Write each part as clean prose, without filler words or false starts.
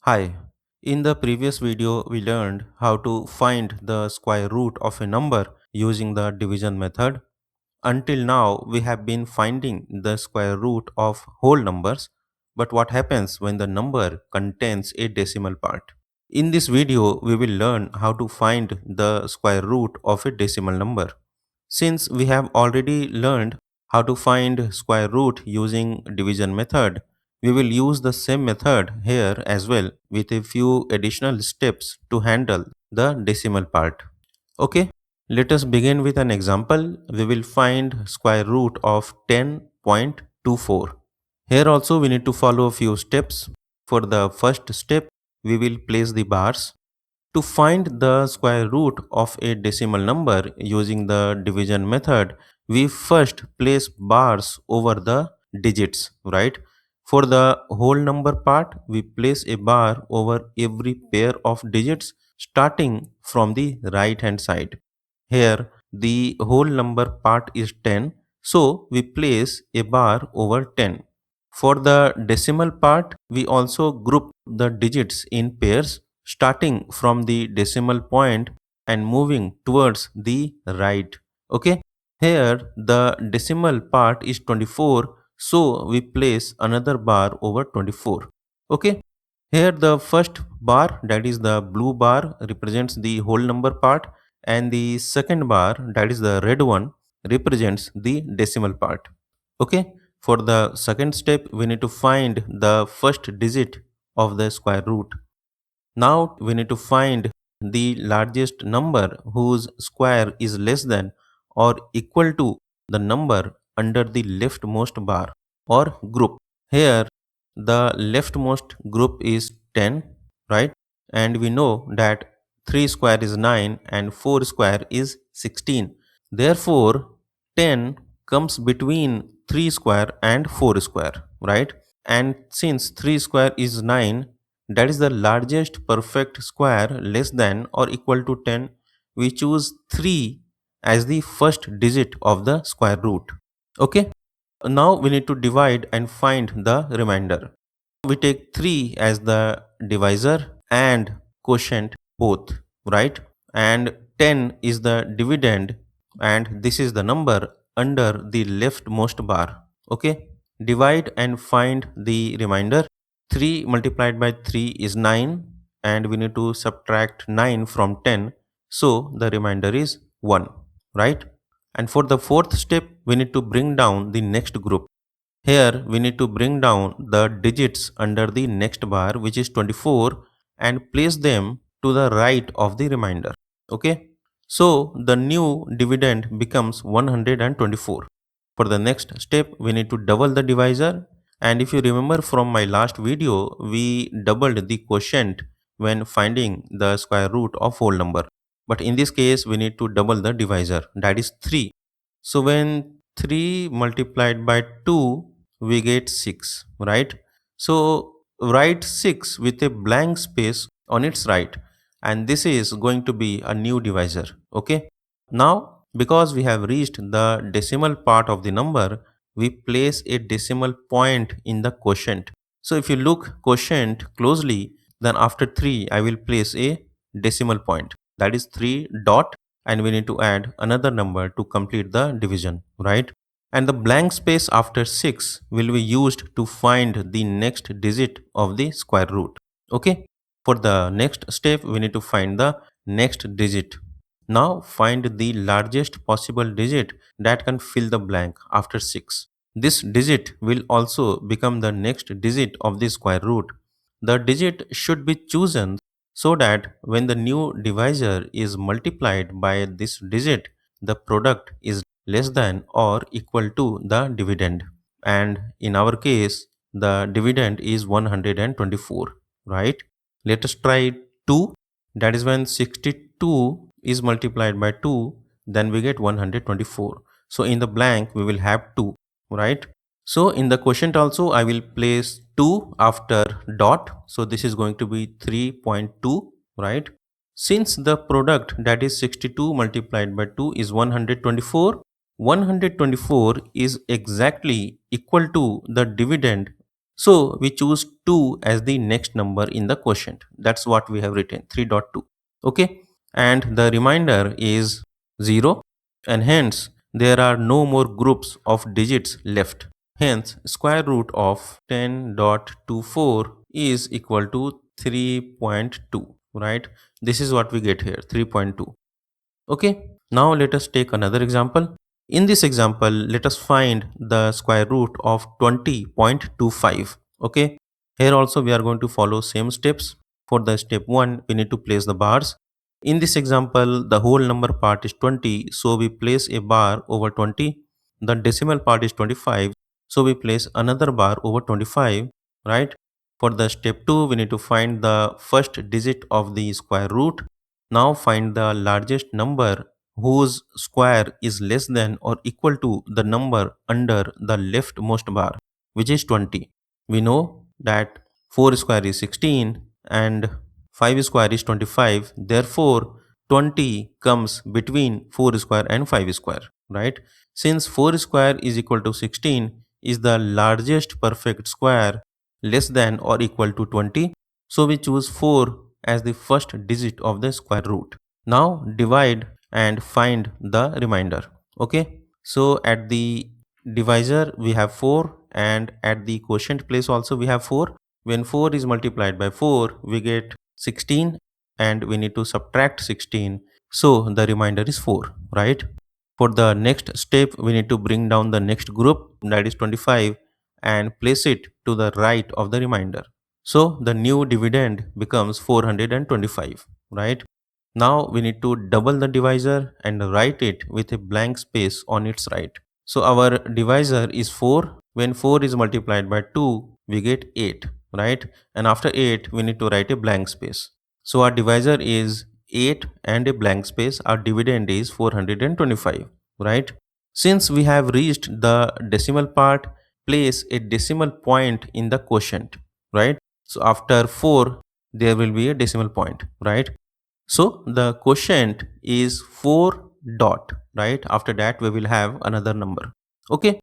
Hi, in the previous video we learned how to find the square root of a number using the division method. Until now we have been finding the square root of whole numbers, but what happens when the number contains a decimal part? In this video we will learn how to find the square root of a decimal number. Since we have already learned how to find square root using division method, we will use the same method here as well with a few additional steps to handle the decimal part. Okay, let us begin with an example. We will find square root of 10.24. Here also we need to follow a few steps. For the first step, we will place the bars. To find the square root of a decimal number using the division method, we first place bars over the digits, right? For the whole number part, we place a bar over every pair of digits starting from the right hand side. Here, the whole number part is 10, so we place a bar over 10. For the decimal part, we also group the digits in pairs starting from the decimal point and moving towards the right. Okay, here the decimal part is 24, so we place another bar over 24. Okay, here the first bar, that is the blue bar, represents the whole number part, and the second bar, that is the red one, represents the decimal part. Okay, for the second step, we need to find the first digit of the square root. Now we need to find the largest number whose square is less than or equal to the number under the leftmost bar or group. Here the leftmost group is 10, right? And we know that 3 square is 9 and 4 square is 16. Therefore, 10 comes between 3 square and 4 square, right? And since 3 square is 9, that is the largest perfect square less than or equal to 10, we choose 3 as the first digit of the square root. Okay, now we need to divide and find the remainder. We take 3 as the divisor and quotient both, right? And 10 is the dividend, and this is the number under the leftmost bar. Okay, divide and find the remainder. 3 multiplied by 3 is 9, and we need to subtract 9 from 10, so the remainder is 1, right? And for the fourth step, we need to bring down the next group. Here we need to bring down the digits under the next bar, which is 24, and place them to the right of the remainder. Okay, so the new dividend becomes 124. For the next step, we need to double the divisor, and if you remember from my last video, we doubled the quotient when finding the square root of whole number. But in this case, we need to double the divisor, that is 3. So when 3 multiplied by 2, we get 6, right? So write 6 with a blank space on its right, and this is going to be a new divisor. Okay, now because we have reached the decimal part of the number, we place a decimal point in the quotient. So if you look quotient closely, then after 3 I will place a decimal point, that is 3 dot, and we need to add another number to complete the division, right? And the blank space after 6 will be used to find the next digit of the square root. Okay, for the next step we need to find the next digit. Now find the largest possible digit that can fill the blank after 6. This digit will also become the next digit of the square root. The digit should be chosen so that when the new divisor is multiplied by this digit, the product is less than or equal to the dividend. And in our case, the dividend is 124, right? Let us try 2. That is when 62 is multiplied by 2, then we get 124. So in the blank, we will have 2, right? So in the quotient also, I will place 2 after dot. So this is going to be 3.2, right? Since the product, that is 62 multiplied by 2, is 124, 124 is exactly equal to the dividend So we choose 2 as the next number in the quotient. That's what we have written, 3.2. Okay. And the remainder is 0, and hence there are no more groups of digits left. Hence square root of 10.24 is equal to 3.2, right? This is what we get here, 3.2. Okay, now let us take another example. In this example, let us find the square root of 20.25. Okay, here also we are going to follow same steps. For the step 1, we need to place the bars. In this example, the whole number part is 20, so we place a bar over 20. The decimal part is 25, so we place another bar over 25, right? For the step 2, we need to find the first digit of the square root. Now find the largest number whose square is less than or equal to the number under the leftmost bar, which is 20. We know that 4 square is 16 and 5 square is 25. Therefore, 20 comes between 4 square and 5 square, right? Since 4 square is equal to 16 is the largest perfect square less than or equal to 20, so we choose 4 as the first digit of the square root. Now divide and find the remainder. Okay, so at the divisor we have 4 and at the quotient place also we have 4. When 4 is multiplied by 4 we get 16 and we need to subtract 16, so the remainder is 4, right? For the next step we need to bring down the next group, that is 25, and place it to the right of the remainder. So the new dividend becomes 425, right? Now we need to double the divisor and write it with a blank space on its right. So our divisor is 4. When 4 is multiplied by 2, we get 8, right? And after 8, we need to write a blank space. So our divisor is 8 and a blank space. Our dividend is 425, right? Since we have reached the decimal part, place a decimal point in the quotient, right? So after 4, there will be a decimal point, right? So the quotient is 4 dot, right? After that, we will have another number. Okay.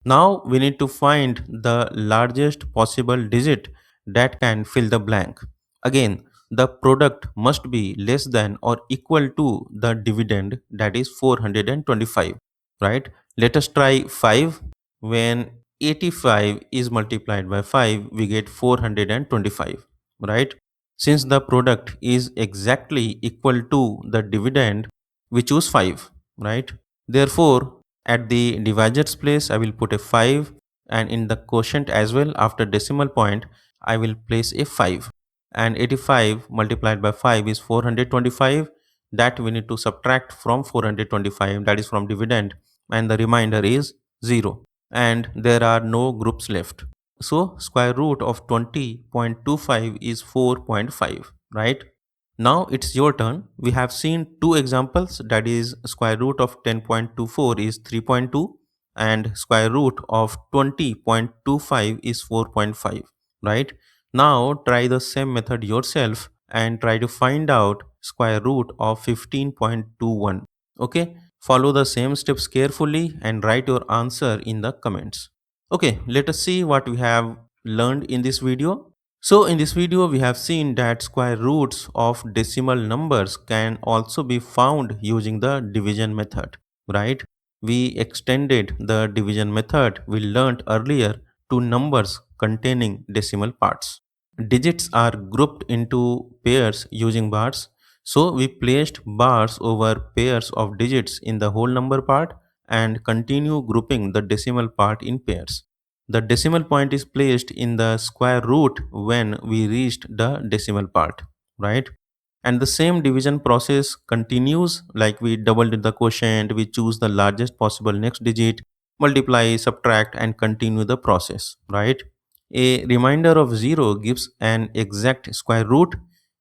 Now we need to find the largest possible digit that can fill the blank. Again, the product must be less than or equal to the dividend, that is 425, right? Let us try 5. When 85 is multiplied by 5, we get 425, right? Since the product is exactly equal to the dividend, we choose 5, right? Therefore, at the divisor's place, I will put a 5, and in the quotient as well, after decimal point, I will place a 5. And 85 multiplied by 5 is 425. That we need to subtract from 425, that is from dividend, and the remainder is 0. And there are no groups left. So square root of 20.25 is 4.5, right? Now it's your turn. We have seen two examples, that is square root of 10.24 is 3.2 and square root of 20.25 is 4.5, right? Now try the same method yourself and try to find out square root of 15.21. Okay, follow the same steps carefully and write your answer in the comments. Okay, let us see what we have learned in this video. So in this video we have seen that square roots of decimal numbers can also be found using the division method, right? We extended the division method we learnt earlier to numbers containing decimal parts. Digits are grouped into pairs using bars. So we placed bars over pairs of digits in the whole number part and continue grouping the decimal part in pairs. The decimal point is placed in the square root when we reached the decimal part, right? And the same division process continues, like we doubled the quotient, we choose the largest possible next digit, multiply, subtract, and continue the process, right? A remainder of 0 gives an exact square root.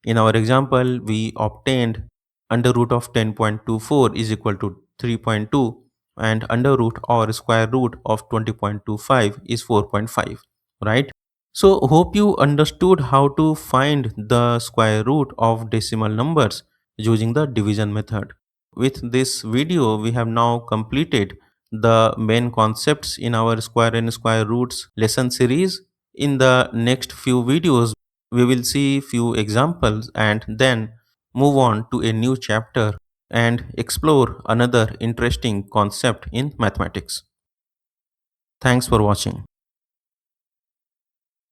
In our example, we obtained under root of 10.24 is equal to 3.2, and under root or square root of 20.25 is 4.5, right? So hope you understood how to find the square root of decimal numbers using the division method. With this video, we have now completed the main concepts in our square and square roots lesson series. In the next few videos, we will see few examples and then move on to a new chapter and explore another interesting concept in mathematics. Thanks for watching.